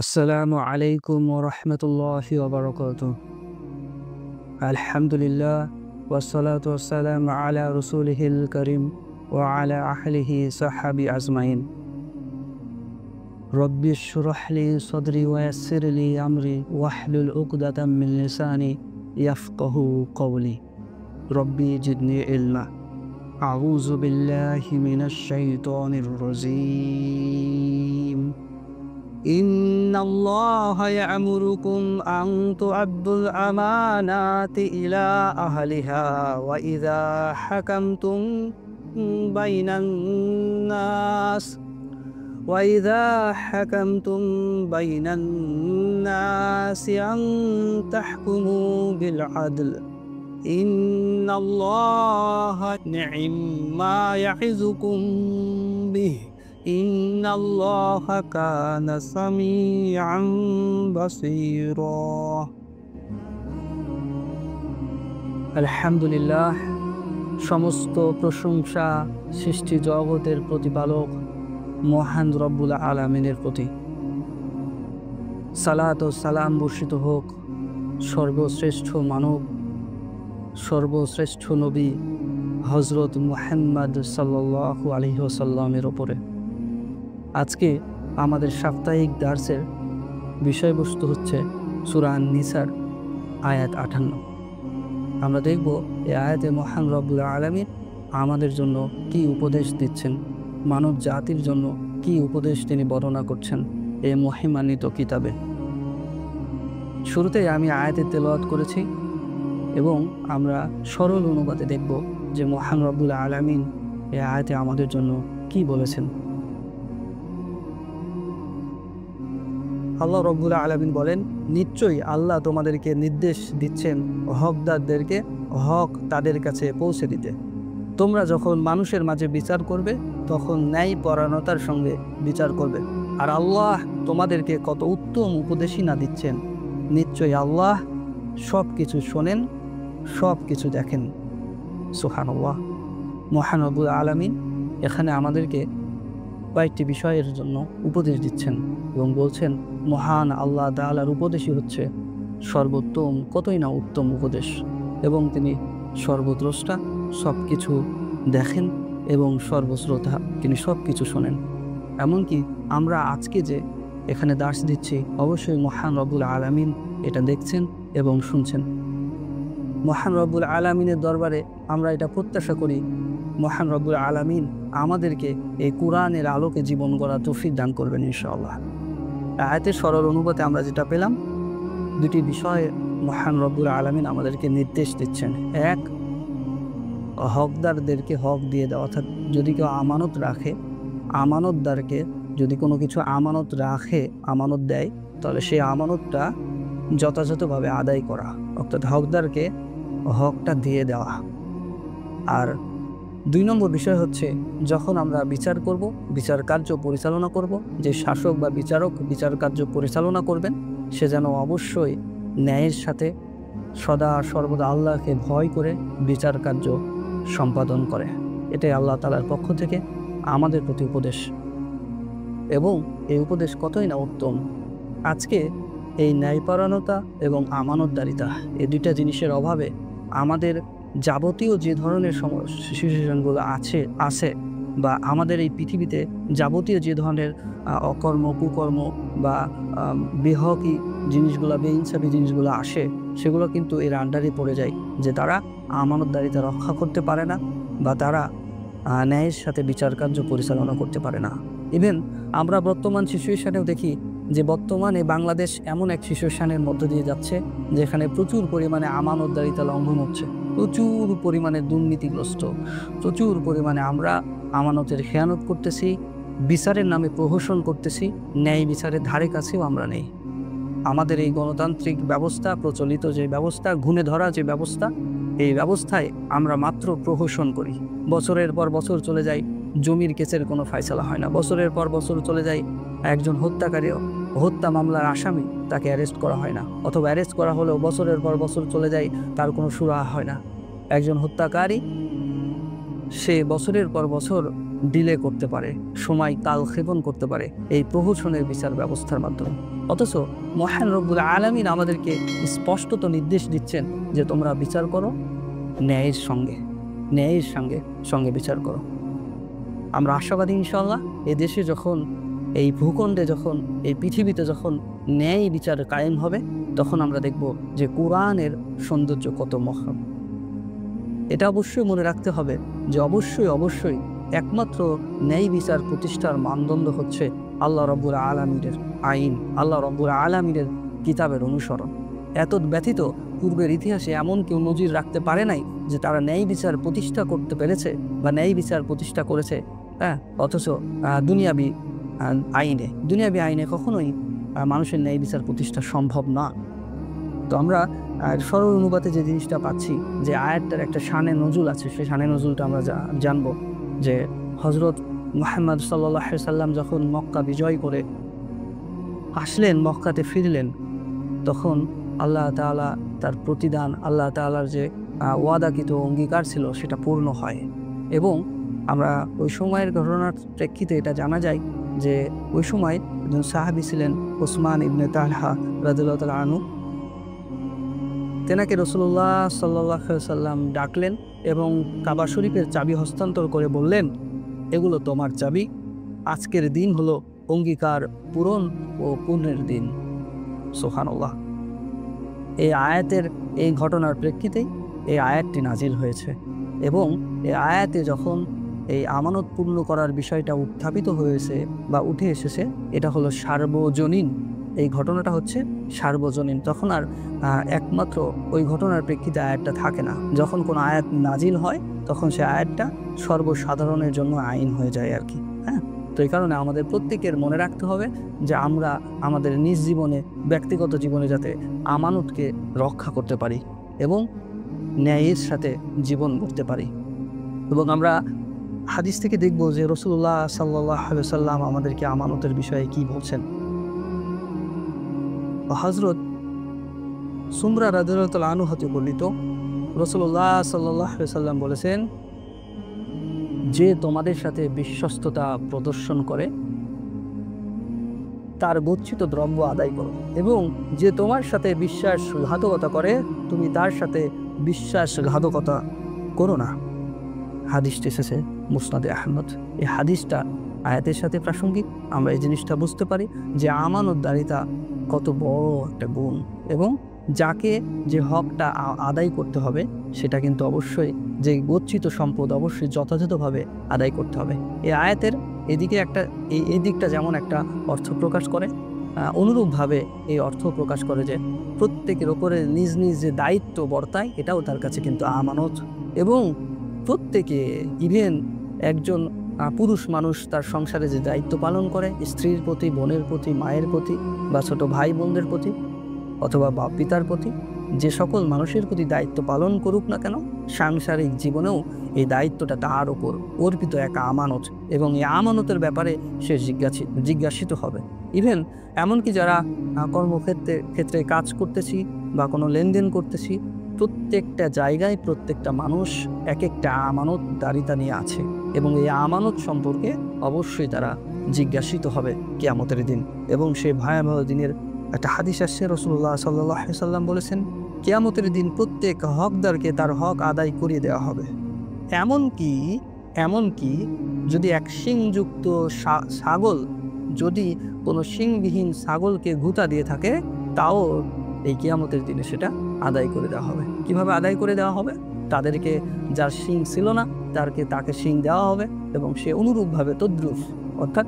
আসসালামু আলাইকুম ওরহমতুল্লাহি ওবরকাতুহ। আলহামদুলিল্লাহ ওয়াসসালাতু ওয়াসসালামু আলা রাসূলিহিল কারীম ওয়া আলা আহলিহি সাহবি আজমাইন। রব্বি ইশরাহ লি সাদরি ওয়া ইয়াসসির লি আমরি ওয়াহলুল উকদাতাম মিন লিসানি ইয়াফকাহু কওলি। রব্বি জিদনি ইলমা। আউযু বিল্লাহি মিনাশ শাইতানির রাজীম। ইন্নাল্লাহা ইয়া'মুরুকুম আন তু'আদ্দুল আমানাতি ইলা আহলিহা ওয়া ইযা হাকামতুম বাইনান নাসি আন তাহকুমু বিল আদল। ইন্নাল্লাহা নি'ম্মা ইয়া'iযুকুম বিহি ইন্নাল্লাহা কানা সামিআন বাসীরা। আলহামদুলিল্লাহ, সমস্ত প্রশংসা সৃষ্টি জগতের প্রতিপালক মহান রব্বুল আলামিনের প্রতি। সালাত ও সালাম বর্ষিত হোক সর্বশ্রেষ্ঠ মানব, সর্বশ্রেষ্ঠ নবী হযরত মুহাম্মদ সাল্লাল্লাহু আলাইহি ওয়াসাল্লামের উপরে। আজকে আমাদের সাপ্তাহিক দার্সের বিষয়বস্তু হচ্ছে সূরা আন-নিসার আয়াত 58। আমরা দেখব এই আয়াতে মহান রব্বুল আলামিন আমাদের জন্য কি উপদেশ দিচ্ছেন, মানব জাতির জন্য কি উপদেশ তিনি বর্ণনা করছেন এই মহিমান্বিত কিতাবে। শুরুতেই আমি আয়াতের তেলাওয়াত করেছি এবং আমরা সরল অনুবাদে দেখব যে মহান রব্বুল আলামিন এই আয়াতে আমাদের জন্য কি বলেছেন। আল্লাহ রব্বুল আলামিন বলেন, নিশ্চয়ই আল্লাহ তোমাদেরকে নির্দেশ দিচ্ছেন হকদারদেরকে হক তাদের কাছে পৌঁছে দিতে। তোমরা যখন মানুষের মাঝে বিচার করবে তখন ন্যায়পরায়ণতার সঙ্গে বিচার করবে। আর আল্লাহ তোমাদেরকে কত উত্তম উপদেশই না দিচ্ছেন। নিশ্চয়ই আল্লাহ সব কিছু শোনেন, সব কিছু দেখেন। সুবহানাল্লাহ। মহান রব্বুল আলামিন এখানে আমাদেরকে কয়েকটি বিষয়ের জন্য উপদেশ দিচ্ছেন এবং বলছেন মহান আল্লাহ তাআলার উপদেশই হচ্ছে সর্বোত্তম, কতই না উত্তম উপদেশ, এবং তিনি সর্বদ্রষ্টা, সব কিছু দেখেন এবং সর্বশ্রোতা, তিনি সব কিছু শোনেন। এমনকি আমরা আজকে যে এখানে দার্স দিচ্ছি অবশ্যই মহান রব্বুল আলামিন এটা দেখছেন এবং শুনছেন। মহান রব্বুল আলামিনের দরবারে আমরা এটা প্রত্যাশা করি মহান রব্বুল আলামিন আমাদেরকে এই কোরআনের আলোকে জীবন গড়ার তৌফিক দান করবেন ইনশাআল্লাহ। আয়াতের সরল অনুবাদে আমরা যেটা পেলাম, দুটি বিষয়ে মহান রব্বুল আলামিন আমাদেরকে নির্দেশ দিচ্ছেন। এক, হকদারদেরকে হক দিয়ে দেওয়া, অর্থাৎ যদি কেউ আমানত রাখে, আমানতদারকে যদি কোনো কিছু আমানত রাখে, আমানত দেয়, তাহলে সেই আমানতটা যথাযথভাবে আদায় করা, অর্থাৎ হকদারকে হকটা দিয়ে দেওয়া। আর দুই নম্বর বিষয় হচ্ছে যখন আমরা বিচার করব, বিচার কার্য পরিচালনা করব, যে শাসক বা বিচারক বিচার কার্য পরিচালনা করবেন সে যেন অবশ্যই ন্যায়ের সাথে সদা সর্বদা আল্লাহকে ভয় করে বিচার কার্য সম্পাদন করে। এটাই আল্লাহ তাআলার পক্ষ থেকে আমাদের প্রতি উপদেশ, এবং এই উপদেশ কতই না উত্তম। আজকে এই ন্যায়পরায়ণতা এবং আমানতদারিতা, এই দুইটা জিনিসের অভাবে আমাদের যাবতীয় যে ধরনের সিচুয়েশনগুলো আছে বা আমাদের এই পৃথিবীতে যাবতীয় যে ধরনের অকর্ম, কুকর্ম বা বেহকি জিনিসগুলো, বেইনসাফি জিনিসগুলো আসে, সেগুলো কিন্তু এর আন্ডারে পড়ে যায় যে তারা আমানতদারিতা রক্ষা করতে পারে না বা তারা ন্যায়ের সাথে বিচার কার্য পরিচালনা করতে পারে না। ইভেন আমরা বর্তমান সিচুয়েশনেও দেখি যে বর্তমানে বাংলাদেশ এমন এক সিচুয়েশনের মধ্য দিয়ে যাচ্ছে যেখানে প্রচুর পরিমাণে আমানতদারিতা লঙ্ঘন হচ্ছে, প্রচুর পরিমাণে দুর্নীতিগ্রস্ত, প্রচুর পরিমাণে আমরা আমানতের খেয়ানত করতেছি, বিচারের নামে প্রহসন করতেছি, ন্যায় বিচারের ধারে কাছেও আমরা নেই। আমাদের এই গণতান্ত্রিক ব্যবস্থা, প্রচলিত যে ব্যবস্থা, ঘুণে ধরা যে ব্যবস্থা, এই ব্যবস্থায় আমরা মাত্র প্রহসন করি। বছরের পর বছর চলে যায়, জমির কেসের কোনো ফায়সালা হয় না। বছরের পর বছর চলে যায়, একজন হত্যাকারী, হত্যা মামলার আসামি, তাকে অ্যারেস্ট করা হয় না, অথবা অ্যারেস্ট করা হলেও বছরের পর বছর চলে যায়, তার কোনো সুরাহা হয় না। একজন হত্যাকারী সে বছরের পর বছর ডিলে করতে পারে, সময় কালক্ষেপণ করতে পারে এই প্রহসনের বিচার ব্যবস্থার মাধ্যমে। অথচ মহান রব্বুল আলামিন আমাদেরকে স্পষ্টত নির্দেশ দিচ্ছেন যে তোমরা বিচার করো ন্যায়ের সঙ্গে বিচার করো। আমরা আশাবাদী ইনশাআল্লাহ এ দেশে যখন, এই ভূখণ্ডে যখন, এই পৃথিবীতে যখন ন্যায় বিচার কায়েম হবে, তখন আমরা দেখব যে কোরআনের সৌন্দর্য কত মহান। এটা অবশ্যই মনে রাখতে হবে যে অবশ্যই একমাত্র ন্যায় বিচার প্রতিষ্ঠার মানদণ্ড হচ্ছে আল্লাহ রব্বুল আলামিনের আইন, আল্লাহ রব্বুল আলামিনের কিতাবের অনুসরণ। এত ব্যতীত পূর্বের ইতিহাসে এমন কেউ নজির রাখতে পারে নাই যে তারা ন্যায় বিচার প্রতিষ্ঠা করতে পেরেছে বা ন্যায় বিচার প্রতিষ্ঠা করেছে, অথচ দুনিয়াবি আইনে কখনোই মানুষের ন্যায় বিচার প্রতিষ্ঠা সম্ভব না। তো আমরা সরল অনুপাতে যে জিনিসটা পাচ্ছি, যে আয়াতটার একটা শানে নজুল আছে, সেই শানে নজুলটা আমরা জানবো যে হজরত মুহাম্মদ সাল্লাল্লাহু আলাইহি সাল্লাম যখন মক্কা বিজয় করে আসলেন, মক্কাতে ফিরলেন, তখন আল্লাহ তাআলা তার প্রতিদান, আল্লাহ তাআলার যে ওয়াদাকৃত অঙ্গীকার ছিল সেটা পূর্ণ হয়। এবং আমরা ওই সময়ের ঘটনার প্রেক্ষিতে এটা জানা যায় যে ওই সময় একজন সাহাবী ছিলেন উসমান ইবনে তালহা রাদিয়াল্লাহু তাআলা আনহু। তেনাকে রাসূলুল্লাহ সাল্লাল্লাহু আলাইহি সাল্লাম ডাকলেন এবং কাবা শরীফের চাবি হস্তান্তর করে বললেন, এগুলো তোমার চাবি, আজকের দিন হলো অঙ্গীকার পূরণ ও পূর্ণের দিন। সুবহানাল্লাহ। এই আয়াতের, এই ঘটনার প্রেক্ষিতেই এই আয়াতটি নাজিল হয়েছে। এবং এই আয়াতে যখন এই আমানত পূর্ণ করার বিষয়টা উত্থাপিত হয়েছে বা উঠে এসেছে, এটা হলো সার্বজনীন, এই ঘটনাটা হচ্ছে সার্বজনীন। তখন আর একমাত্র ওই ঘটনার প্রেক্ষিতে আয়াতটা থাকে না। যখন কোনো আয়াত নাজিল হয় তখন সে আয়াতটা সর্বসাধারণের জন্য আইন হয়ে যায় আর কি। তো এই কারণে আমাদের প্রত্যেকের মনে রাখতে হবে যে আমরা আমাদের নিজ জীবনে, ব্যক্তিগত জীবনে যাতে আমানতকে রক্ষা করতে পারি এবং ন্যায়ের সাথে জীবন গড়তে পারি। এবং আমরা হাদিস থেকে দেখব যে রাসূলুল্লাহ সাল্লাল্লাহু আলাইহি সাল্লাম আমাদেরকে আমানতের বিষয়ে কি বলছেন। হযরত সুমরা রাদিয়াল্লাহু তাআলা আনহু হতে বর্ণিত, রাসূলুল্লাহ সাল্লাল্লাহু আলাইহি সাল্লাম বলেছেন, যে তোমাদের সাথে বিশ্বস্ততা প্রদর্শন করে তার গচ্ছিত দ্রব্য আদায় করো, এবং যে তোমার সাথে বিশ্বাসঘাতকতা করে তুমি তার সাথে বিশ্বাসঘাতকতা করো না। হাদিসটি এসেছে মুসনাদে আহমদ। এই হাদিসটা আয়াতের সাথে প্রাসঙ্গিক। আমরা এই জিনিসটা বুঝতে পারি যে আমানতদারিতা কত বড় একটা গুণ, এবং যাকে যে হকটা আদায় করতে হবে সেটা কিন্তু অবশ্যই, যে গচ্ছিত সম্পদ অবশ্যই যথাযথভাবে আদায় করতে হবে। এই আয়াতের এদিকে এই দিকটা যেমন একটা অর্থ প্রকাশ করে, অনুরূপভাবে এই অর্থ প্রকাশ করে যে প্রত্যেকের ওপরে নিজ নিজ যে দায়িত্ব বর্তায়, এটাও তার কাছে কিন্তু আমানত। এবং প্রত্যেকে, ইভেন একজন পুরুষ মানুষ তার সংসারে যে দায়িত্ব পালন করে, স্ত্রীর প্রতি, বোনের প্রতি, মায়ের প্রতি, বা ছোট ভাই বোনদের প্রতি, অথবা বাপ পিতার প্রতি, যে সকল মানুষের প্রতি দায়িত্ব পালন করুক না কেন, সাংসারিক জীবনেও এই দায়িত্বটা তার ওপর অর্পিত এক আমানত, এবং এই আমানতের ব্যাপারে সে জিজ্ঞাসিত হবে। ইভেন এমনকি যারা কর্মক্ষেত্রে কাজ করতেছি বা কোনো লেনদেন করতেছি, প্রত্যেকটা জায়গায় প্রত্যেকটা মানুষ এক একটা আমানতদারিতা নিয়ে আছে, এবং এই আমানত সম্পর্কে অবশ্যই তারা জিজ্ঞাসিত হবে কিয়ামতের দিন। এবং সেই ভয়াবহ দিনের একটা হাদিস আসছে, রাসূলুল্লাহ সাল্লাল্লাহু আলাইহি সাল্লাম বলেছেন, কিয়ামতের দিন প্রত্যেক হকদারকে তার হক আদায় করিয়ে দেওয়া হবে। এমনকি যদি এক শিংযুক্ত ছাগল, যদি কোনো শিংবিহীন ছাগলকে ঘুঁতা দিয়ে থাকে, তাও এই কিয়ামতের দিনে সেটা আদায় করে দেওয়া হবে। কিভাবে আদায় করে দেওয়া হবে? তাদেরকে, যার শিং ছিল না তাকে শিং দেওয়া হবে, এবং সে অনুরূপভাবে তদ্রুপ, অর্থাৎ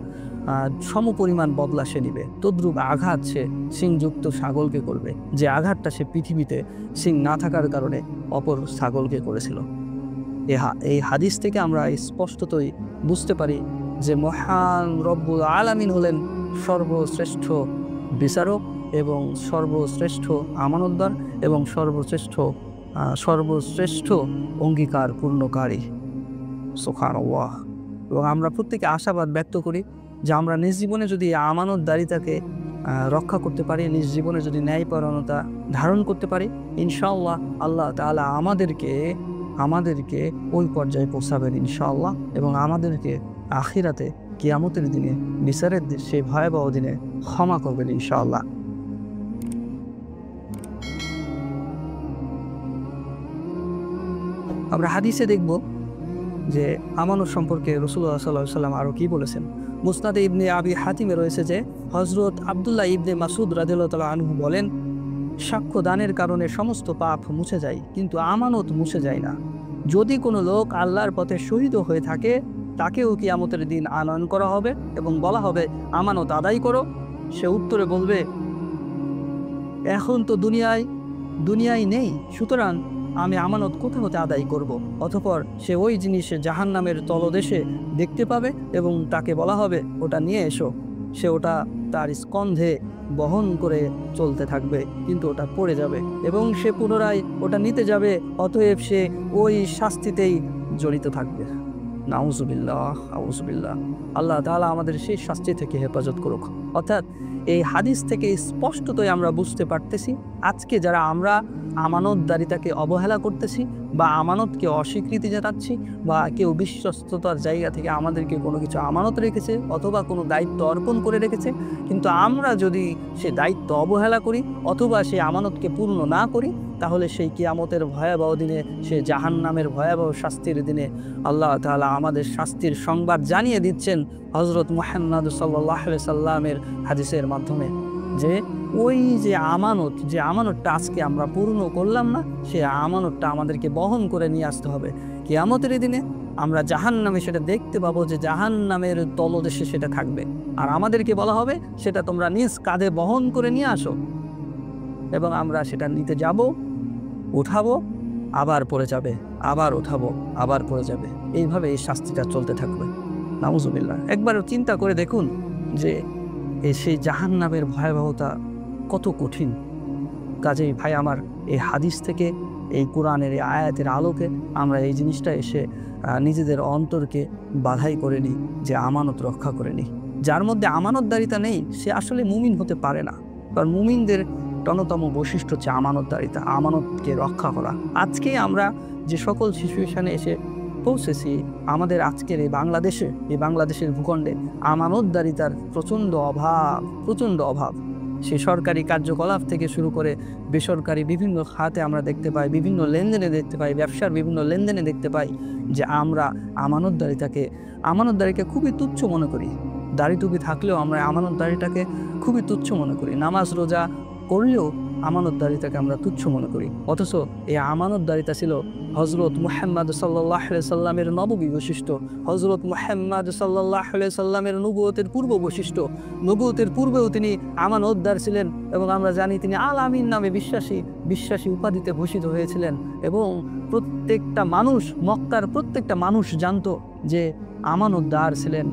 সমপরিমাণ বদলা সে নিবে। তদ্রুপ আঘাত সে শিংযুক্ত ছাগলকে করবে, যে আঘাতটা সে পৃথিবীতে শিং না থাকার কারণে অপর ছাগলকে করেছিল। এই হাদিস থেকে আমরা স্পষ্টতই বুঝতে পারি যে মহান রব্বুল আলামিন হলেন সর্বশ্রেষ্ঠ বিচারক এবং সর্বশ্রেষ্ঠ আমানতদার এবং সর্বশ্রেষ্ঠ অঙ্গীকার পূর্ণকারী। সুবহানাল্লাহ। এবং আমরা প্রত্যেকে আশাবাদ ব্যক্ত করি যে আমরা নিজ জীবনে যদি আমানতদারিতাকে রক্ষা করতে পারি, নিজ জীবনে যদি ন্যায়পরায়ণতা ধারণ করতে পারি, ইনশাআল্লাহ আল্লাহ তাআলা আমাদেরকে ওই পর্যায়ে পৌঁছাবেন ইনশাআল্লাহ, এবং আমাদেরকে আখিরাতে কিয়ামতের দিনে বিচারের সেই ভয়াবহ দিনে ক্ষমা করবেন ইনশাআল্লাহ। আমরা হাদিসে দেখব যে আমানত সম্পর্কে রাসূলুল্লাহ সাল্লাল্লাহু আলাইহি ওয়াসাল্লাম আরও কি বলেছেন। মুসনাদে ইবনে আবি হাতিমে রয়েছে যে হযরত আব্দুল্লাহ ইবনে মাসউদ রাদিয়াল্লাহু তাআলা আনহু বলেন, সাক্ষ্য দানের কারণে সমস্ত পাপ মুছে যায়, কিন্তু আমানত মুছে যায় না। যদি কোনো লোক আল্লাহর পথে শহীদ হয়ে থাকে, তাকেও কিয়ামতের দিন আনয়ন করা হবে এবং বলা হবে আমানত আদায় করো। সে উত্তরে বলবে, এখন তো দুনিয়ায় নেই, সুতরাং আমি আমানত কোথা হতে আদায় করব। অতঃপর সে ওই জিনিস জাহান্নামের তলদেশে দেখতে পাবে এবং তাকে বলা হবে ওটা নিয়ে এসো। সে ওটা তার স্কন্ধে বহন করে চলতে থাকবে, কিন্তু ওটা পড়ে যাবে এবং সে পুনরায় ওটা নিতে যাবে। অতএব সে ওই শাস্তিতেই জড়িত থাকবে। নাউজুবিল্লাহ, আউজুবিল্লাহ। আল্লাহ তাআলা আমাদের সেই শাস্তি থেকে হেফাজত করুক। অর্থাৎ এই হাদিস থেকে স্পষ্টতই আমরা বুঝতে পারতেছি, আজকে যারা আমরা আমানতদারিতাকে অবহেলা করতেছি বা আমানতকে অস্বীকৃতি জানাচ্ছি, বা কেউ বিশ্বস্ততার জায়গা থেকে আমাদেরকে কোনো কিছু আমানত রেখেছে অথবা কোনো দায়িত্ব অর্পণ করে রেখেছে, কিন্তু আমরা যদি সে দায়িত্ব অবহেলা করি অথবা সেই আমানতকে পূর্ণ না করি, তাহলে সেই কিয়ামতের ভয়াবহ দিনে, সে জাহান্নামের ভয়াবহ শাস্তির দিনে আল্লাহ তাআলা আমাদের শাস্তির সংবাদ জানিয়ে দিচ্ছেন হযরত মুহাম্মদ সাল্লাল্লাহু আলাইহি সাল্লামের হাদিসের মাধ্যমে, যে ওই যে আমানতটা আজকে আমরা পূর্ণ করলাম না, সে আমানতটা আমাদেরকে বহন করে নিয়ে আসতে হবে। কিয়ামতের দিনে আমরা জাহান্নামে সেটা দেখতে পাবো যে জাহান্নামের তলদেশে সেটা থাকবে, আর আমাদেরকে বলা হবে সেটা তোমরা নিজ কাঁধে বহন করে নিয়ে আসো, এবং আমরা সেটা নিতে যাব, উঠাবো, আবার পড়ে যাবে, আবার উঠাবো, আবার পড়ে যাবে। এইভাবে এই শাস্তিটা চলতে থাকবে। নাউজুবিল্লাহ। একবার চিন্তা করে দেখুন যে সেই জাহান্নামের ভয়াবহতা কত কঠিন। কাজেই ভাই আমার, এই হাদিস থেকে, এই কোরআনের এই আয়াতের আলোকে আমরা এই জিনিসটা এসে নিজেদের অন্তরকে বাধাই করে নিই, যে আমানত রক্ষা করে নিই। যার মধ্যে আমানতদারিতা নেই সে আসলে মুমিন হতে পারে না, কারণ মুমিনদের অন্যতম বৈশিষ্ট্য হচ্ছে আমানতদারিতা, আমানতকে রক্ষা করা। আজকে আমরা যে সকল সিচুয়েশনে এসে পৌঁছেছি, আমাদের আজকের এই বাংলাদেশের ভূখণ্ডে আমানতদারিতার প্রচণ্ড অভাব। সে সরকারি কার্যকলাপ থেকে শুরু করে বেসরকারি বিভিন্ন খাতে আমরা দেখতে পাই, বিভিন্ন লেনদেনে দেখতে পাই, ব্যবসার বিভিন্ন লেনদেনে দেখতে পাই যে আমরা আমানতদারিকে খুবই তুচ্ছ মনে করি। দাড়ি-টুপি থাকলেও আমরা আমানতদারিটাকে খুবই তুচ্ছ মনে করি। নামাজ রোজা করলেও আমানতদারিতাকে আমরা তুচ্ছ মনে করি। অথচ এই আমানতদারিতা ছিল হযরত মুহাম্মদ সাল্লাল্লাহু আলাইহি সাল্লামের নববী বৈশিষ্ট্য, হযরত মুহাম্মদ সাল্লাল্লাহু আলাইহি সাল্লামের নবুয়তের পূর্ব বৈশিষ্ট্য। নবুয়তের পূর্বেও তিনি আমানতদার ছিলেন, এবং আমরা জানি তিনি আল আমিন নামে বিশ্বাসী উপাধিতে ভূষিত হয়েছিলেন। এবং প্রত্যেকটা মানুষ, মক্কার প্রত্যেকটা মানুষ জানতো যে আমানতদার ছিলেন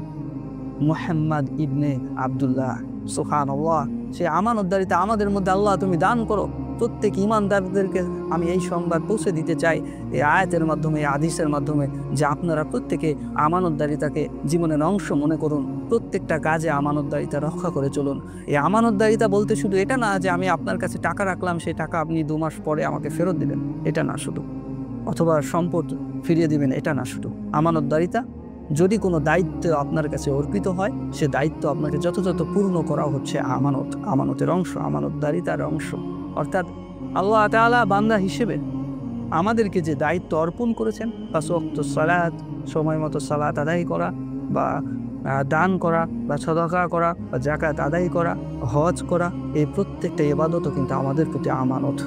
মুহাম্মদ ইবনে আব্দুল্লাহ। সুবহানাল্লাহ। সে আমানতদারিতা আমাদের মধ্যে আল্লাহ তুমি দান করো। প্রত্যেক ঈমানদারদেরকে আমি এই সংবাদ পৌঁছে দিতে চাই এই আয়াতের মাধ্যমে, এই হাদিসের মাধ্যমে, যে আপনারা প্রত্যেকে আমানতদারিতাকে জীবনের অংশ মনে করুন। প্রত্যেকটা কাজে আমানতদারিতা রক্ষা করে চলুন। এই আমানতদারিতা বলতে শুধু এটা না যে আমি আপনার কাছে টাকা রাখলাম, সেই টাকা আপনি 2 মাস পরে আমাকে ফেরত দিবেন, এটা না শুধু, অথবা সম্পদ ফিরিয়ে দিবেন, এটা না শুধু। আমানতদারিতা যদি কোনো দায়িত্ব আপনার কাছে অর্পিত হয়, সে দায়িত্ব আপনাকে যথাযথ পূর্ণ করা হচ্ছে আমানতের অংশ, আমানতদারিতার অংশ। অর্থাৎ আল্লাহ তাআলা বান্দা হিসেবে আমাদেরকে যে দায়িত্ব অর্পণ করেছেন, 5 ওয়াক্ত সালাত, সময় মতো সালাত আদায় করা, বা দান করা, বা সাদাকা করা, বা যাকাত আদায় করা, হজ করা, এই প্রত্যেকটা ইবাদতও কিন্তু আমাদের প্রতি আমানত।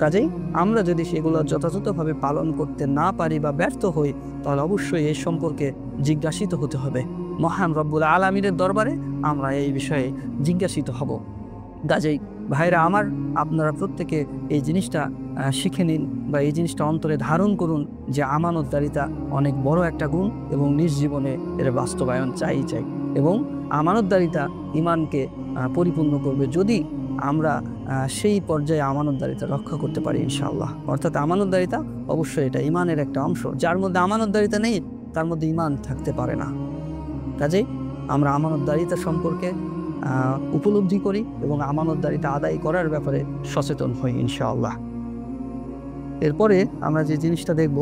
কাজেই আমরা যদি সেগুলো যথাযথভাবে পালন করতে না পারি বা ব্যর্থ হই, তাহলে অবশ্যই এই সম্পর্কে জিজ্ঞাসিত হতে হবে। মহান রব্বুল আলামিনের দরবারে আমরা এই বিষয়ে জিজ্ঞাসিত হব। কাজেই ভাইরা আমার, আপনারা প্রত্যেকে এই জিনিসটা শিখে নিন, বা এই জিনিসটা অন্তরে ধারণ করুন যে আমানতদারিতা অনেক বড় একটা গুণ, এবং নিজ জীবনে এর বাস্তবায়ন চাই। এবং আমানতদারিতা ঈমানকে পরিপূর্ণ করবে যদি আমরা সেই পর্যায়ে আমানতদারিতা রক্ষা করতে পারি ইনশাআল্লাহ। অর্থাৎ আমানতদারিতা অবশ্যই এটা ঈমানের একটা অংশ। যার মধ্যে আমানতদারিতা নেই, তার মধ্যে ঈমান থাকতে পারে না। কাজেই আমরা আমানতদারিতা সম্পর্কে উপলব্ধি করি এবং আমানতদারিতা আদায় করার ব্যাপারে সচেতন হই ইনশাআল্লাহ। এরপরে আমরা যে জিনিসটা দেখব,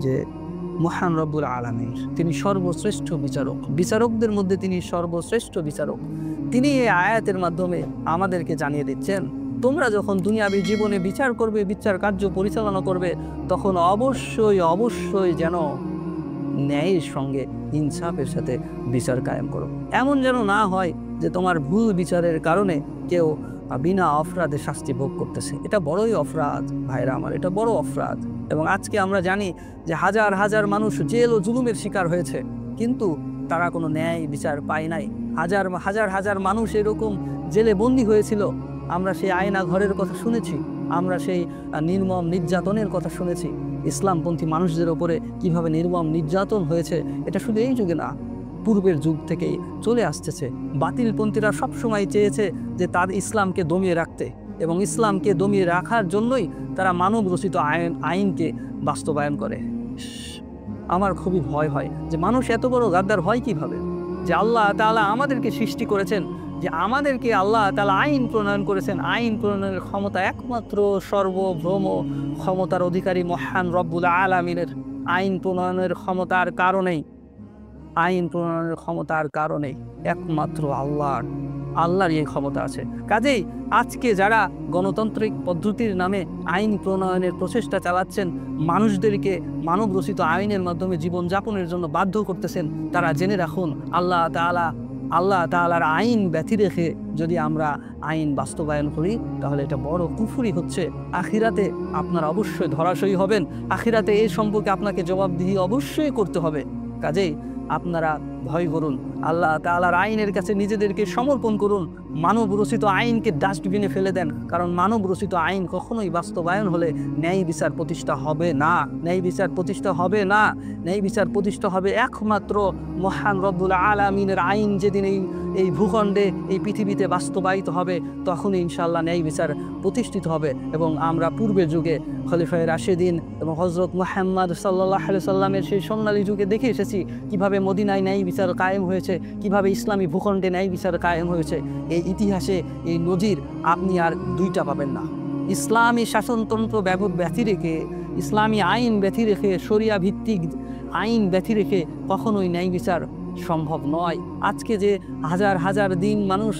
যে মহান রব্বুল আলামিন, তিনি সর্বশ্রেষ্ঠ বিচারক, বিচারকদের মধ্যে তিনি সর্বশ্রেষ্ঠ বিচারক। তিনি এই আয়াতের মাধ্যমে আমাদেরকে জানিয়ে দিচ্ছেন, তোমরা যখন দুনিয়াবী জীবনে বিচার করবে, বিচার কার্য পরিচালনা করবে, তখন অবশ্যই অবশ্যই যেন ন্যায়ের সঙ্গে ইনসাফের সাথে বিচার কায়েম করো। এমন যেন না হয় যে তোমার ভুল বিচারের কারণে কেউ বিনা অপরাধে শাস্তি ভোগ করতেছে। এটা বড়ই অপরাধ ভাইরা আমার, এটা বড় অপরাধ। এবং আজকে আমরা জানি যে হাজার হাজার মানুষ জেল ও জুলুমের শিকার হয়েছে, কিন্তু তারা কোনো ন্যায় বিচার পায় নাই। হাজার হাজার হাজার মানুষ এরকম জেলে বন্দী হয়েছিল। আমরা সেই আয়না ঘরের কথা শুনেছি, আমরা সেই নির্মম নির্যাতনের কথা শুনেছি। ইসলামপন্থী মানুষদের ওপরে কিভাবে নির্মম নির্যাতন হয়েছে, এটা শুধু এই যুগে না, পূর্বের যুগ থেকেই চলে আসতেছে। বাতিলপন্থীরা সবসময় চেয়েছে যে তার ইসলামকে দমিয়ে রাখতে, এবং ইসলামকে দমিয়ে রাখার জন্যই তারা মানব রচিত আইনকে বাস্তবায়ন করে। আমার খুবই ভয় হয় যে মানুষ এত বড় গাদ্দার হয় কিভাবে, যে আল্লাহ তাআলা আমাদেরকে সৃষ্টি করেছেন, যে আমাদেরকে আল্লাহ তাআলা আইন প্রণয়ন করেছেন। আইন প্রণয়নের ক্ষমতা একমাত্র সর্বভৌম ক্ষমতার অধিকারী মহান রব্বুল আলামিনের। আইন প্রণয়নের ক্ষমতার কারণেই, আইন প্রণয়নের ক্ষমতার কারণেই একমাত্র আল্লাহর এই ক্ষমতা আছে। কাজেই আজকে যারা গণতান্ত্রিক পদ্ধতির নামে আইন প্রণয়নের প্রচেষ্টা চালাচ্ছেন, মানুষদেরকে মানব রচিত আইনের মাধ্যমে জীবনযাপনের জন্য বাধ্য করতেছেন, তারা জেনে রাখুন আল্লাহ তাআলার আইন ব্যতি রেখে যদি আমরা আইন বাস্তবায়ন করি, তাহলে এটা বড় কুফরি হচ্ছে। আখিরাতে আপনারা অবশ্যই ধরাশয়ী হবেন, আখিরাতে এই সম্পর্কে আপনাকে জবাবদিহি অবশ্যই করতে হবে। কাজেই আপনারা ভয় করুন, আল্লাহ তাআলার আইনের কাছে নিজেদেরকে সমর্পণ করুন। মানব রচিত আইনকে ডাস্টবিনে ফেলে দেন, কারণ মানব রচিত আইন কখনোই বাস্তবায়ন হলে ন্যায় বিচার প্রতিষ্ঠা হবে না। ন্যায় বিচার প্রতিষ্ঠা হবে না। ন্যায় বিচার প্রতিষ্ঠা হবে একমাত্র মহান রব্বুল আলামিনের আইন যেদিন এই ভূখণ্ডে, এই পৃথিবীতে বাস্তবায়িত হবে, তখনই ইনশাআল্লাহ ন্যায় বিচার প্রতিষ্ঠিত হবে। এবং আমরা পূর্বের যুগে খলিফায়ে রাশেদিন এবং হযরত মুহাম্মদ সাল্লাল্লাহু আলাইহি সাল্লামের সেই সোনালী যুগে দেখে এসেছি কিভাবে মদিনায় ন্যায় বিচার কায়েম হয়েছে, কিভাবে ইসলামী ভূখণ্ডে ন্যায় বিচার কায়েম হয়েছে। এই ইতিহাসে এই নজির আপনি আর দুইটা পাবেন না। ইসলামী শাসনতন্ত্র ব্যতি রেখে, ইসলামী আইন ব্যতি রেখে, শরিয়া ভিত্তিক আইন ব্যতি রেখে কখনোই ন্যায় বিচার সম্ভব নয়। আজকে যে হাজার হাজার দিন মানুষ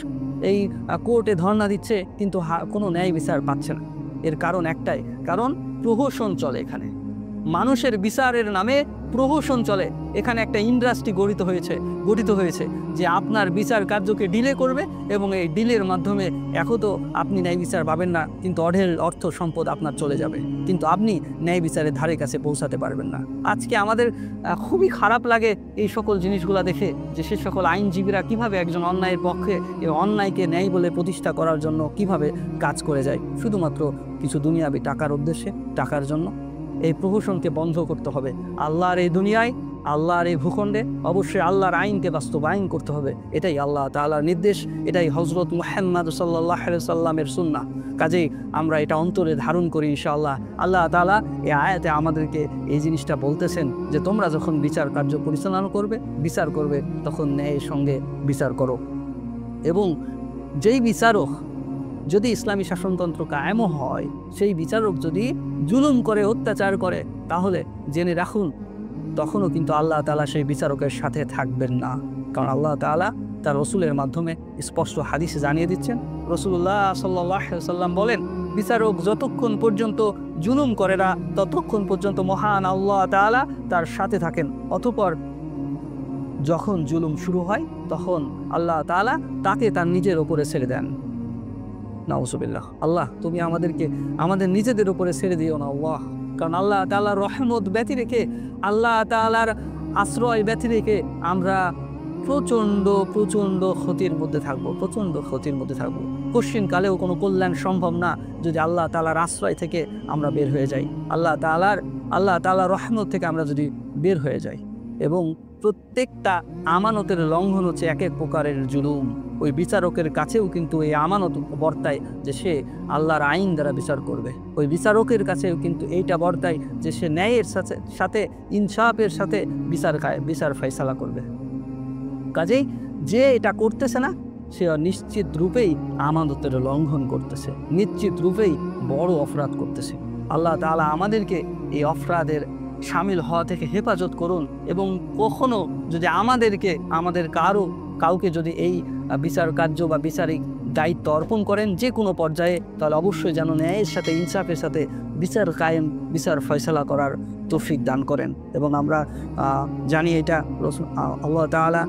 এই কোর্টে ধর্ণা দিচ্ছে, কিন্তু কোনো ন্যায় বিচার পাচ্ছে না। এর কারণ একটাই, কারণ প্রহসন চলে এখানে। মানুষের বিচারের নামে প্রহসন চলে। এখানে একটা ইন্ডাস্ট্রি গঠিত হয়েছে যে আপনার বিচার কার্যকে ডিলে করবে, এবং এই ডিলের মাধ্যমে এখন তো আপনি ন্যায় বিচার পাবেন না, কিন্তু অঢেল অর্থ সম্পদ আপনার চলে যাবে, কিন্তু আপনি ন্যায় বিচারের ধারে কাছে পৌঁছাতে পারবেন না। আজকে আমাদের খুবই খারাপ লাগে এই সকল জিনিসগুলো দেখে, যে সে সকল আইনজীবীরা কিভাবে একজন অন্যায়ের পক্ষে এই অন্যায়কে ন্যায় বলে প্রতিষ্ঠা করার জন্য কিভাবে কাজ করে যায়, শুধুমাত্র কিছু দুনিয়াবি টাকার উদ্দেশ্যে, টাকার জন্য। এই প্রহসনকে বন্ধ করতে হবে। আল্লাহর এই দুনিয়ায়, আল্লাহর এই ভূখণ্ডে অবশ্যই আল্লাহর আইনকে বাস্তবায়ন করতে হবে। এটাই আল্লাহ তাআলার নির্দেশ, এটাই হযরত মুহাম্মদ সাল্লাল্লাহু আলাইহি সাল্লামের সুন্নাহ। কাজেই আমরা এটা অন্তরে ধারণ করি ইনশাআল্লাহ। আল্লাহ তাআলা এই আয়াতে আমাদেরকে এই জিনিসটা বলতেছেন যে তোমরা যখন বিচার কার্য পরিচালনা করবে, তখন ন্যায়ের সঙ্গে বিচার করো। এবং যেই বিচারক যদি ইসলামী শাসনতন্ত্র কায়েমও হয়, সেই বিচারক যদি জুলুম করে, অত্যাচার করে, তাহলে জেনে রাখুন তখনও কিন্তু আল্লাহ তাআলা সেই বিচারকের সাথে থাকবেন না। কারণ আল্লাহ তাআলা তার রসুলের মাধ্যমে স্পষ্ট হাদিসে জানিয়ে দিচ্ছেন। রাসূলুল্লাহ সাল্লাল্লাহু আলাইহি সাল্লাম বলেন, বিচারক যতক্ষণ পর্যন্ত জুলুম করে না, ততক্ষণ পর্যন্ত মহান আল্লাহ তাআলা তার সাথে থাকেন। অতঃপর যখন জুলুম শুরু হয়, তখন আল্লাহ তাআলা তাকে তার নিজের ওপরে ছেড়ে দেন। নাউজুবিল্লাহ। আল্লাহ, তুমি আমাদেরকে আমাদের নিজেদের উপরে ছেড়ে দিও না আল্লাহ। কারণ আল্লাহ তাআলার রহমত ব্যতি রেখে, আল্লাহ তাআলার আশ্রয় ব্যতি রেখে আমরা প্রচণ্ড ক্ষতির মধ্যে থাকবো। কঠিন কালেও কোনো কল্যাণ সম্ভব না যদি আল্লাহ তাআলার আশ্রয় থেকে আমরা বের হয়ে যাই, আল্লাহ তাআলার রহমত থেকে আমরা যদি বের হয়ে যাই। এবং প্রত্যেকটা আমানতের লঙ্ঘন হচ্ছে এক এক প্রকারের জুলুম। ওই বিচারকের কাছেও কিন্তু এই আমানত বর্তায় যে সে আল্লাহর আইন দ্বারা বিচার করবে। ওই বিচারকের কাছেও কিন্তু এইটা বর্তায় যে সে ন্যায়ের সাথে ইনসাফের সাথে বিচার ফয়সালা করবে। কাজেই যে এটা করতেছে না, সে নিশ্চিত রূপেই আমানতের লঙ্ঘন করতেছে, নিশ্চিত রূপেই বড় অপরাধ করতেছে। আল্লাহ তাআলা আমাদেরকে এই অপরাধের শামিল হওয়া থেকে হেফাজত করুন। এবং কখনো যদি আমাদের কাউকে যদি এই বিচার কার্য বা বিচারিক দায়িত্ব অর্পণ করেন যে কোনো পর্যায়ে, তাহলে অবশ্যই যেন ন্যায়ের সাথে ইনসাফের সাথে বিচার ফয়সালা করার তৌফিক দান করেন। এবং আমরা জানি এটা আল্লাহ তাআলা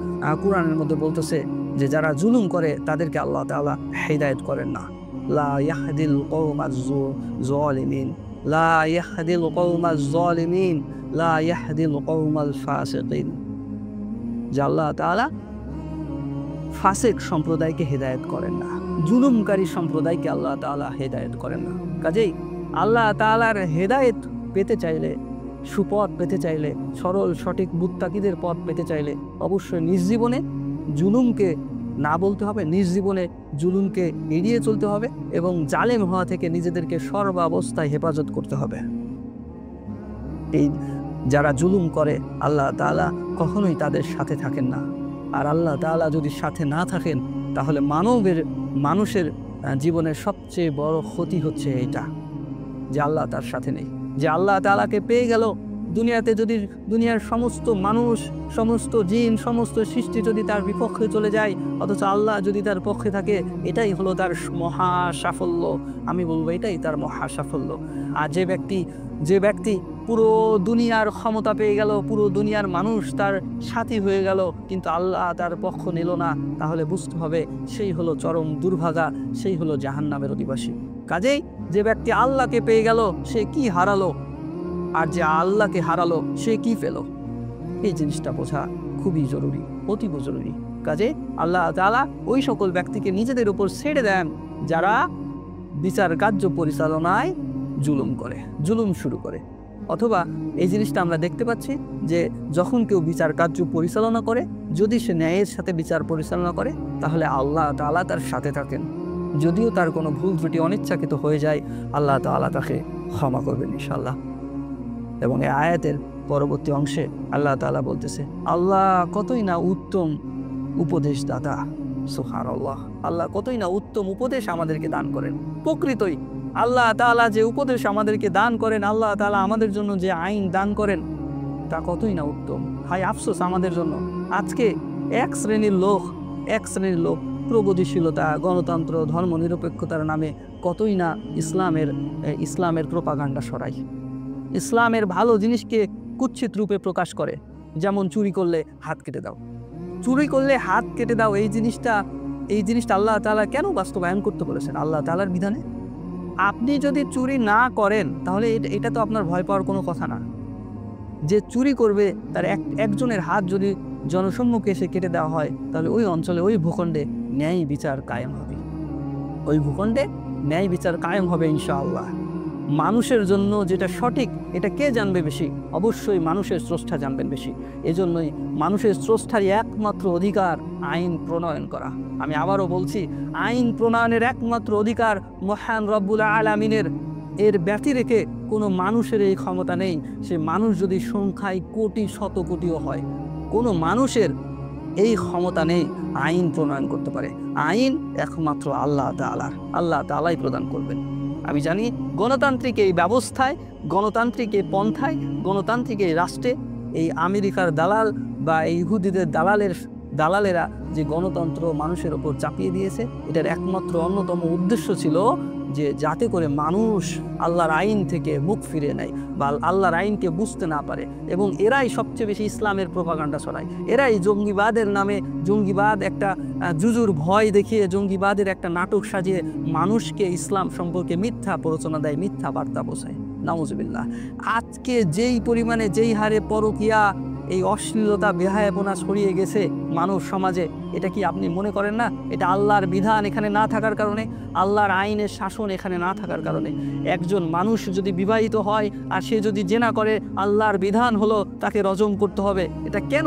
কুরআনের মধ্যে বলতেছে যে যারা জুলুম করে তাদেরকে আল্লাহ তাআলা হিদায়াত করেন না। লা ইয়াহদিল কওমাজ যালিমিন, লা ইয়াহদিল কওমাজ যালিমিন, লা ইয়াহদিল কওমাল ফাসিকিন। যে আল্লাহ তাআলা ফাসিক সম্প্রদায়কে হেদায়েত করেন না, জুলুমকারী সম্প্রদায়কে আল্লাহ তাআলা হেদায়েত করেন না। কাজেই আল্লাহ তাআলার হেদায়েত পেতে চাইলে, সুপথ পেতে চাইলে, সরল সঠিক মুত্তাকিদের পথ পেতে চাইলে অবশ্যই নিজ জীবনে জুলুমকে না বলতে হবে, নিজ জীবনে জুলুমকে এড়িয়ে চলতে হবে এবং জালেম হওয়া থেকে নিজেদেরকে সর্বাবস্থায় হেফাজত করতে হবে। এই যারা জুলুম করে আল্লাহ তাআলা কখনোই তাদের সাথে থাকেন না। আর আল্লাহ তাআলা যদি সাথে না থাকেন তাহলে মানুষের জীবনের সবচেয়ে বড় ক্ষতি হচ্ছে এইটা, যে আল্লাহ তার সাথে নেই। যে আল্লাহ তাআলাকে পেয়ে গেল, দুনিয়াতে যদি দুনিয়ার সমস্ত মানুষ, সমস্ত জিন, সমস্ত সৃষ্টি যদি তার বিপক্ষে চলে যায়, অথচ আল্লাহ যদি তার পক্ষে থাকে, এটাই হলো তার মহা সাফল্য। আমি বলবো এটাই তার মহা সাফল্য। আর যে ব্যক্তি পুরো দুনিয়ার ক্ষমতা পেয়ে গেল, পুরো দুনিয়ার মানুষ তার সাথী হয়ে গেল, কিন্তু আল্লাহ তার পক্ষ নিল না, তাহলে বুঝতে হবে সেই হলো চরম দুর্ভাগা, সেই হলো জাহান্নামের অধিবাসী। কাজেই যে ব্যক্তি আল্লাহকে পেয়ে গেল সে কি হারালো, আর যে আল্লাহকে হারালো সে কি পেল, এই জিনিসটা বোঝা খুবই জরুরি, অতীব জরুরি। কাজে আল্লাহ তাআলা ওই সকল ব্যক্তিকে নিজেদের উপর ছেড়ে দেন যারা বিচার কার্য পরিচালনায় জুলুম শুরু করে। অথবা এই জিনিসটা আমরা দেখতে পাচ্ছি যে যখন কেউ বিচার কার্য পরিচালনা করে, যদি সে ন্যায়ের সাথে বিচার পরিচালনা করে, তাহলে আল্লাহ তাআলা তার সাথে থাকেন। যদিও তার কোনো ভুল ত্রুটি অনিচ্ছাকৃত হয়ে যায়, আল্লাহ তাআলা তাকে ক্ষমা করবেন ইনশাআল্লাহ। এবং এই আয়াতের পরবর্তী অংশে আল্লাহ তাআলা বলতেছে, আল্লাহ কতই না উত্তম উপদেশদাতা। সুবহানাল্লাহ, আল্লাহ কতই না উত্তম উপদেশ আমাদেরকে দান করেন। প্রকৃতই আল্লাহ তাআলা যে উপদেশ আমাদেরকে দান করেন, আল্লাহ তাআলা আমাদের জন্য যে আইন দান করেন, তা কতই না উত্তম। হায় আফসোস আমাদের জন্য, আজকে এক শ্রেণীর লোক প্রগতিশীলতা, গণতন্ত্র, ধর্মনিরপেক্ষতার নামে কতই না ইসলামের প্রোপাগান্ডা ছড়ায়, ইসলামের ভালো জিনিসকে কুৎসিত রূপে প্রকাশ করে। যেমন চুরি করলে হাত কেটে দাও, এই জিনিসটা আল্লাহ তাআলা কেন বাস্তবায়ন করতে বলেছেন? আল্লাহ তাআলার বিধানে। আপনি যদি চুরি না করেন তাহলে এটা তো আপনার ভয় পাওয়ার কোনো কথা না। যে চুরি করবে তার একজনের হাত যদি জনসম্মুখে এসে কেটে দেওয়া হয়, তাহলে ওই অঞ্চলে, ওই ভূখণ্ডে ন্যায় বিচার কায়েম হবে ইনশাআল্লাহ। মানুষের জন্য যেটা সঠিক এটা কে জানবে বেশি? অবশ্যই মানুষের স্রষ্টা জানবেন বেশি। এজন্যই মানুষের স্রষ্টারই একমাত্র অধিকার আইন প্রণয়ন করা। আমি আবারও বলছি, আইন প্রণয়নের একমাত্র অধিকার মহান রব্বুল আলামিনের। এর ব্যতি রেখে কোনো মানুষের এই ক্ষমতা নেই। সে মানুষ যদি সংখ্যায় কোটি শত কোটিও হয়, কোনো মানুষের এই ক্ষমতা নেই আইন প্রণয়ন করতে পারে। আইন একমাত্র আল্লাহ তাআলাই প্রদান করবেন। আমি জানি গণতান্ত্রিক এই ব্যবস্থায়, গণতান্ত্রিক এই পন্থায়, গণতান্ত্রিক এই রাষ্ট্রে এই আমেরিকার দালাল বা এই ইহুদিদের দালালেরা যে গণতন্ত্র মানুষের ওপর চাপিয়ে দিয়েছে, এটার একমাত্র অন্যতম উদ্দেশ্য ছিল যে যাতে করে মানুষ আল্লাহর আইন থেকে মুখ ফিরিয়ে নেয় বা আল্লাহর আইনকে বুঝতে না পারে। এবং এরাই সবচেয়ে বেশি ইসলামের প্রোপাগান্ডা ছড়ায়। এরাই জঙ্গিবাদের নামে, জঙ্গিবাদ একটা জুজুর ভয় দেখিয়ে, জঙ্গিবাদের একটা নাটক সাজিয়ে মানুষকে ইসলাম সম্পর্কে মিথ্যা প্ররোচনা দেয়, মিথ্যা বার্তা বোঝায়। নাউজুবিল্লাহ। আজকে যেই পরিমাণে, যেই হারে পরকীয়া, এই অশ্লীলতা, বেহায়াপনা ছড়িয়ে গেছে মানব সমাজে, এটা কি আপনি মনে করেন না এটা আল্লাহর বিধান এখানে না থাকার কারণে, আল্লাহর আইনের শাসন এখানে না থাকার কারণে? একজন মানুষ যদি বিবাহিত হয় আর সে যদি জেনা করে, আল্লাহর বিধান হলো তাকে রজম করতে হবে। এটা কেন?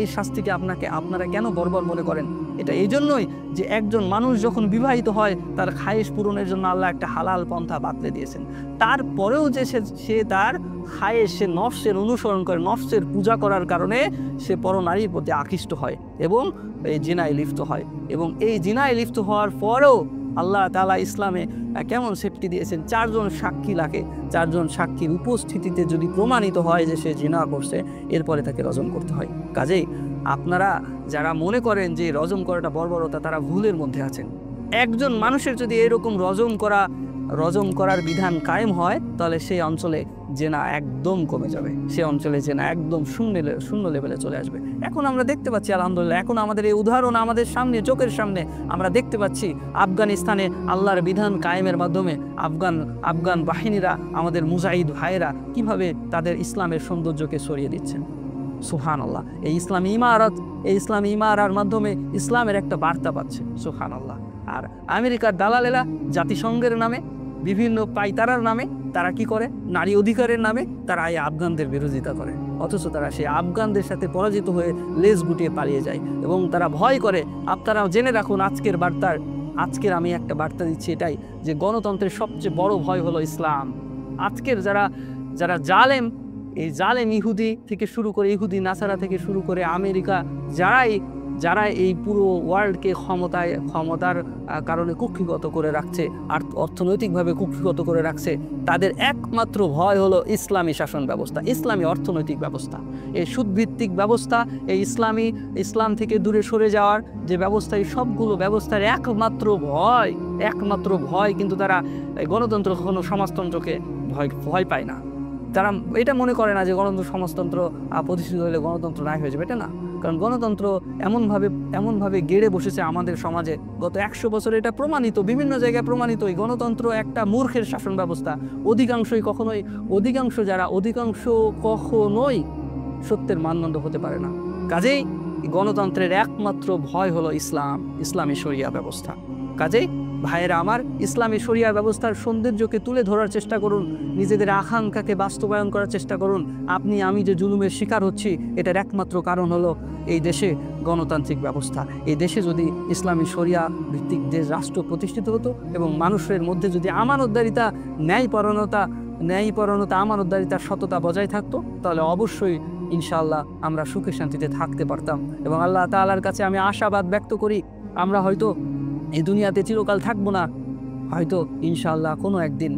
এই শাস্তিকে আপনারা কেন বর্বর মনে করেন? এটা এই জন্যই যে একজন মানুষ যখন বিবাহিত হয় তার খায়েশ পূরণের জন্য আল্লাহ একটা হালাল পন্থা বাতলে দিয়েছেন। তারপরেও যে সে তার খায়েশ, সে নফসের অনুসরণ করে, নফসের পূজা করার কারণে সে পরনারীর প্রতি আকৃষ্ট হয় এবং এই জিনায় লিপ্ত হয়। এবং এই জিনায় লিপ্ত হওয়ার পরেও আল্লাহ তাআলা ইসলামে কেমন সেফটি দিয়েছেন, 4 জন সাক্ষী লাগে, 4 জন সাক্ষীর উপস্থিতিতে যদি প্রমাণিত হয় যে সে জিনা করছে, এরপরে তাকে রজম করতে হয়। কাজেই আপনারা যারা মনে করেন যে রজম করাটা বর্বরতা, তারা ভুলের মধ্যে আছেন। একজন মানুষের যদি এরকম রজম করার বিধান কায়েম হয়, তাহলে সেই অঞ্চলে জেনা একদম কমে যাবে, সে অঞ্চলে জেনা একদম শূন্য লেভেলে চলে আসবে। এখন আমরা দেখতে পাচ্ছি আলহামদুলিল্লাহ, এখন আমাদের এই উদাহরণ আমাদের সামনে, চোখের সামনে আমরা দেখতে পাচ্ছি আফগানিস্তানে আল্লাহর বিধান কায়েমের মাধ্যমে আফগান বাহিনীরা, আমাদের মুজাহিদ ভাইয়েরা কিভাবে তাদের ইসলামের সৌন্দর্যকে ছড়িয়ে দিচ্ছেন। সুবহানাল্লাহ। এই ইসলামী ইমারার মাধ্যমে ইসলামের একটা বার্তা পাচ্ছে। সুবহানাল্লাহ। আর আমেরিকার দালালেরা জাতিসংঘের নামে, বিভিন্ন পাইতারার নামে তারা কি করে, নারী অধিকারের নামে তারা এই আফগানদের বিরোধিতা করে, অথচ তারা সেই আফগানদের সাথে পরাজিত হয়ে লেজ গুটিয়ে পালিয়ে যায় এবং তারা ভয় করে। আপনারা জেনে রাখুন, আজকের আমি একটা বার্তা দিচ্ছি এটাই, যে গণতন্ত্রের সবচেয়ে বড় ভয় হলো ইসলাম। আজকের যারা জালেম, এই জালেম ইহুদি থেকে শুরু করে, ইহুদি নাসারা থেকে শুরু করে আমেরিকা, যারা এই পুরো ওয়ার্ল্ডকে ক্ষমতার কারণে কুক্ষিগত করে রাখছে আর অর্থনৈতিকভাবে কুক্ষিগত করে রাখছে, তাদের একমাত্র ভয় হলো ইসলামী শাসন ব্যবস্থা, ইসলামী অর্থনৈতিক ব্যবস্থা, এই সুদভিত্তিক ব্যবস্থা, এই ইসলাম থেকে দূরে সরে যাওয়ার যে ব্যবস্থা, এই সবগুলো ব্যবস্থার একমাত্র ভয় কিন্তু তারা গণতন্ত্র, কখনো সমাজতন্ত্রকে ভয় পায় না। তারা এটা মনে করে না যে গণতন্ত্র, সমাজতন্ত্র প্রতিষ্ঠিত হলে গণতন্ত্র নাই হয়ে যাবে, এটা না। কারণ গণতন্ত্র এমনভাবে গেড়ে বসেছে আমাদের সমাজে, গত 100 বছরে এটা প্রমাণিত, বিভিন্ন জায়গায় প্রমাণিত। এই গণতন্ত্র একটা মূর্খের শাসন ব্যবস্থা। অধিকাংশ কখনোই সত্যের মানদণ্ড হতে পারে না। কাজেই গণতন্ত্রের একমাত্র ভয় হলো ইসলামী শরিয়া ব্যবস্থা। কাজেই ভাইয়েরা আমার, ইসলামী শরিয়া ব্যবস্থার সৌন্দর্যকে তুলে ধরার চেষ্টা করুন, নিজেদের আকাঙ্ক্ষাকে বাস্তবায়ন করার চেষ্টা করুন। আমি যে জুলুমের শিকার হচ্ছি, এটার একমাত্র কারণ হলো এই দেশে গণতান্ত্রিক ব্যবস্থা। এই দেশে যদি ইসলামী শরিয়া ভিত্তিক দেশ রাষ্ট্র প্রতিষ্ঠিত হতো এবং মানুষের মধ্যে যদি আমানতদারিতা, ন্যায়পরায়ণতা, আমানতদারিতার সততা বজায় থাকতো, তাহলে অবশ্যই ইনশাআল্লাহ আমরা সুখে শান্তিতে থাকতে পারতাম। এবং আল্লাহ তাআলার কাছে আমি আশাবাদ ব্যক্ত করি, আমরা হয়তো এই দুনিয়াতে চিরকাল থাকবো না, হয়তো ইনশাআল্লাহ কোনো একদিন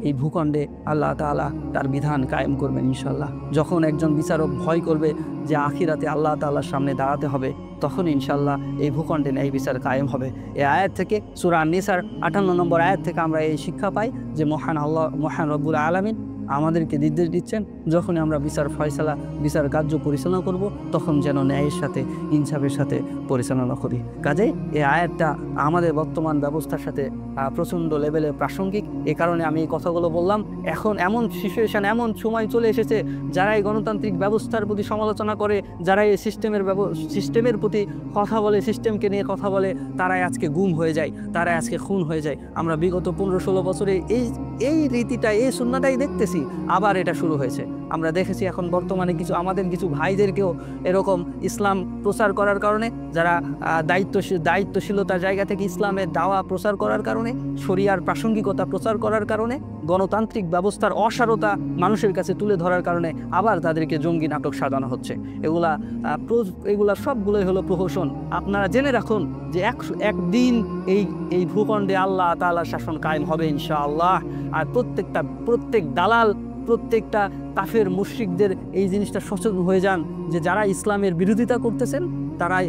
এই ভূখণ্ডে আল্লাহ তাআলা তার বিধান কায়েম করবেন ইনশাআল্লাহ। যখন একজন বিচারক ভয় করবে যে আখিরাতে আল্লাহ তাআলার সামনে দাঁড়াতে হবে, তখন ইনশাআল্লাহ এই ভূখণ্ডে ন্যায় বিচার কায়েম হবে। এই আয়াত থেকে, সূরা আন-নিসার 58 নম্বর আয়াত থেকে আমরা এই শিক্ষা পাই যে মহান রব্বুল আলামিন আমাদেরকে নির্দেশ দিচ্ছেন, যখনই আমরা বিচার কার্য পরিচালনা করব, তখন যেন ন্যায়ের সাথে, ইনসাফের সাথে পরিচালনা করি। কাজেই এই আয়াতটা আমাদের বর্তমান ব্যবস্থার সাথে প্রচণ্ড লেভেলে প্রাসঙ্গিক। এ কারণে আমি এই কথাগুলো বললাম। এখন এমন সিচুয়েশান, এমন সময় চলে এসেছে, যারা এই গণতান্ত্রিক ব্যবস্থার প্রতি সমালোচনা করে, যারা এই সিস্টেমের প্রতি কথা বলে, সিস্টেমকে নিয়ে কথা বলে, তারাই আজকে গুম হয়ে যায়, তারাই আজকে খুন হয়ে যায়। আমরা বিগত 15-16 বছরে এই রীতিটা, এই সুন্নাটাই দেখতেছি, আবার এটা শুরু হয়েছে। আমরা দেখেছি এখন বর্তমানে আমাদের কিছু ভাইদেরকেও এরকম ইসলাম প্রচার করার কারণে, যারা দায়িত্বশীলতার জায়গা থেকে ইসলামের দাওয়া প্রচার করার কারণে, শরিয়ার প্রাসঙ্গিকতা প্রচার করার কারণে, গণতান্ত্রিক ব্যবস্থার অসারতা মানুষের কাছে তুলে ধরার কারণে আবার তাদেরকে জঙ্গি নাটক সাজানো হচ্ছে। এগুলা সবগুলোই হলো প্রহসন। আপনারা জেনে রাখুন যে একদিন এই ভূখণ্ডে আল্লাহ তাআলার শাসন কায়েম হবে ইনশাআল্লাহ। আর প্রত্যেক দালাল, প্রত্যেকটা কাফের মুশরিকদের এই জিনিসটা সচেতন হয়ে যান যে যারা ইসলামের বিরোধিতা করতেছেন, তারাই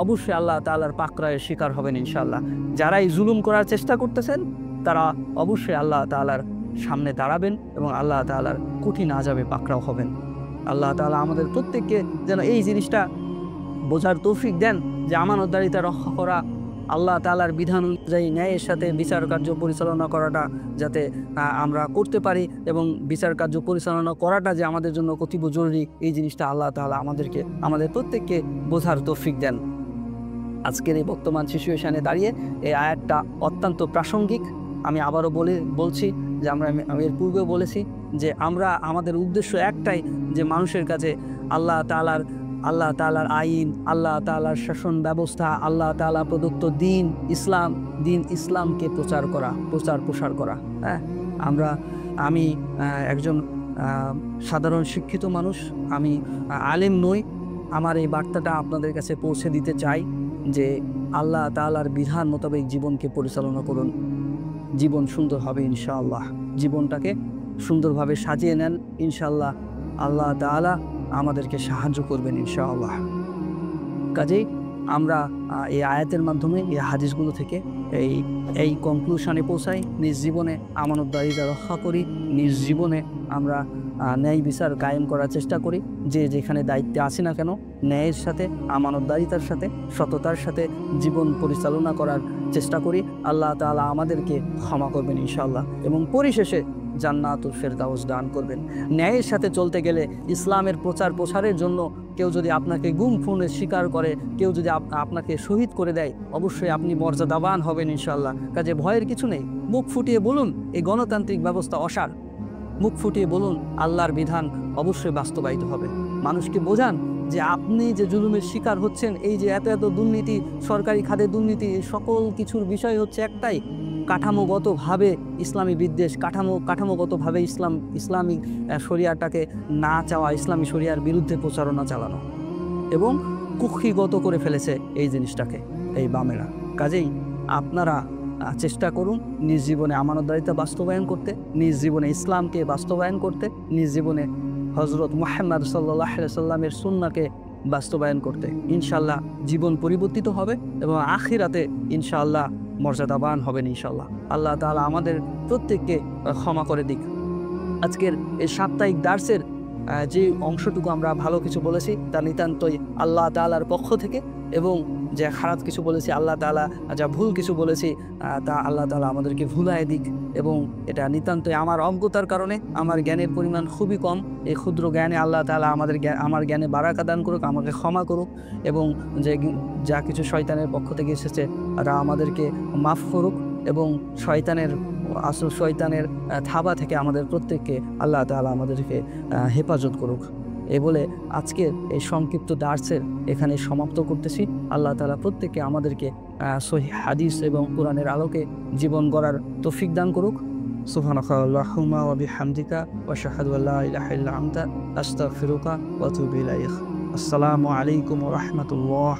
অবশ্যই আল্লাহ তাআলার পাকড়াওয়ের শিকার হবেন ইনশাআল্লাহ। যারাই জুলুম করার চেষ্টা করতেছেন, তারা অবশ্যই আল্লাহ তাআলার সামনে দাঁড়াবেন এবং আল্লাহ তাআলার কঠিন আযাবে পাকড়াও হবেন। আল্লাহ তাআলা আমাদের প্রত্যেককে যেন এই জিনিসটা বোঝার তৌফিক দেন যে আমানতদারিতা রক্ষা করা, আল্লাহ তাআলার বিধান অনুযায়ী ন্যায়ের সাথে বিচার কার্য পরিচালনা করাটা যাতে আমরা করতে পারি, এবং বিচার কার্য পরিচালনা করাটা যে আমাদের জন্য কতই জরুরি, এই জিনিসটা আল্লাহ তাআলা আমাদের প্রত্যেককে বোঝার তৌফিক দেন। আজকের এই বর্তমান সিচুয়েশানে দাঁড়িয়ে এই আয়াতটা অত্যন্ত প্রাসঙ্গিক। আমি আবারও বলছি যে আমি এর পূর্বেও বলেছি যে আমাদের উদ্দেশ্য একটাই, যে মানুষের কাছে আল্লাহ তাআলার আইন, আল্লাহ তাআলার শাসন ব্যবস্থা, আল্লাহ তাআলা প্রদত্ত ইসলামকে প্রসার করা। হ্যাঁ, আমি একজন সাধারণ শিক্ষিত মানুষ, আমি আলেম নই। আমার এই বার্তাটা আপনাদের কাছে পৌঁছে দিতে চাই যে আল্লাহ তাআলার বিধান মোতাবেক জীবনকে পরিচালনা করুন। জীবন সুন্দর হবে ইনশাআল্লাহ। জীবনটাকে সুন্দরভাবে সাজিয়ে নেন ইনশাআল্লাহ। আল্লাহ তাআলা আমাদেরকে সাহায্য করবেন ইনশাআল্লাহ। কাজেই আমরা এই আয়াতের মাধ্যমে, এই হাদিসগুলো থেকে এই কনক্লুশনে পৌঁছাই, নিজ জীবনে আমানতদারিতা রক্ষা করি, নিজ জীবনে আমরা ন্যায় বিচার কায়েম করার চেষ্টা করি। যে যেখানে দায়িত্বে আছি না কেন, ন্যায়ের সাথে, আমানতদারিতার সাথে, সততার সাথে জীবন পরিচালনা করার চেষ্টা করি। আল্লাহ তাআলা আমাদেরকে ক্ষমা করবেন ইনশাআল্লাহ এবং পরিশেষে জান্নাতুল ফেরদাউস দান করবেন। ন্যায়ের সাথে চলতে গেলে, ইসলামের প্রচার প্রসারের জন্য কেউ যদি আপনাকে গুম খুনের শিকার করে, কেউ যদি আপনাকে শহীদ করে দেয়, অবশ্যই আপনি মর্যাদাবান হবেন ইনশাআল্লাহ। কাজে ভয়ের কিছু নেই। মুখ ফুটিয়ে বলুন এই গণতান্ত্রিক ব্যবস্থা অসার। মুখ ফুটিয়ে বলুন আল্লাহর বিধান অবশ্যই বাস্তবায়িত হবে। মানুষকে বোঝান যে আপনি যে জুলুমের শিকার হচ্ছেন, এই যে এত এত দুর্নীতি, সরকারি খাতে দুর্নীতি, সকল কিছুর বিষয় হচ্ছে একটাই, কাঠামোগতভাবে ইসলামী বিদ্বেষ, কাঠামোগতভাবে ইসলামী শরিয়াটাকে না চাওয়া, ইসলামী শরিয়ার বিরুদ্ধে প্রচারণা চালানো এবং কুক্ষিগত করে ফেলেছে এই জিনিসটাকে এই বামেরা। কাজেই আপনারা চেষ্টা করুন নিজ জীবনে আমানতদারিতা বাস্তবায়ন করতে, নিজ জীবনে ইসলামকে বাস্তবায়ন করতে, নিজ জীবনে হজরত মুহাম্মদ সাল্লাল্লাহু আলাইহি সাল্লামের সুন্নাহকে বাস্তবায়ন করতে। ইনশাআল্লাহ জীবন পরিবর্তিত হবে এবং আখিরাতে ইনশাআল্লাহ মর্যাদাবান হবেন ইনশাআল্লাহ। আল্লাহ তাআলা আমাদের প্রত্যেককে ক্ষমা করে দিক। আজকের এই সাপ্তাহিক দার্সের যে অংশটুকু আমরা ভালো কিছু বলেছি তা নিতান্তই আল্লাহ তাআলার পক্ষ থেকে, এবং যে খারাপ কিছু বলেছি, আল্লাহ তাআলা যা ভুল কিছু বলেছি তা আল্লাহ তাআলা আমাদেরকে ভুলায় দিক। এবং এটা নিতান্তই আমার অজ্ঞতার কারণে, আমার জ্ঞানের পরিমাণ খুবই কম। এই ক্ষুদ্র জ্ঞানে আল্লাহ তাআলা আমার জ্ঞানে বারাকা দান করুক, আমাকে ক্ষমা করুক, এবং যা কিছু শয়তানের পক্ষ থেকে এসেছে তারা আমাদেরকে মাফ করুক, এবং শয়তানের থাবা থেকে আমাদের প্রত্যেককে আল্লাহ তাআলা আমাদেরকে হেফাজত করুক। এই বলে আজকের এই সংক্ষিপ্ত দার্সের এখানে সমাপ্ত করতেছি। আল্লাহ তাআলা প্রত্যেককে আমাদেরকে সহিহ হাদিস এবং কোরআনের আলোকে জীবন গড়ার তৌফিক দান করুক। সুবহানাকা আল্লাহুম্মা ওয়া বিহামদিকা ওয়া আশহাদু আল্লা ইলাহা ইল্লা আনতা আস্তাগফিরুকা ওয়া আতুবু ইলাইক। আসসালামু আলাইকুম ওয়া রাহমাতুল্লাহ।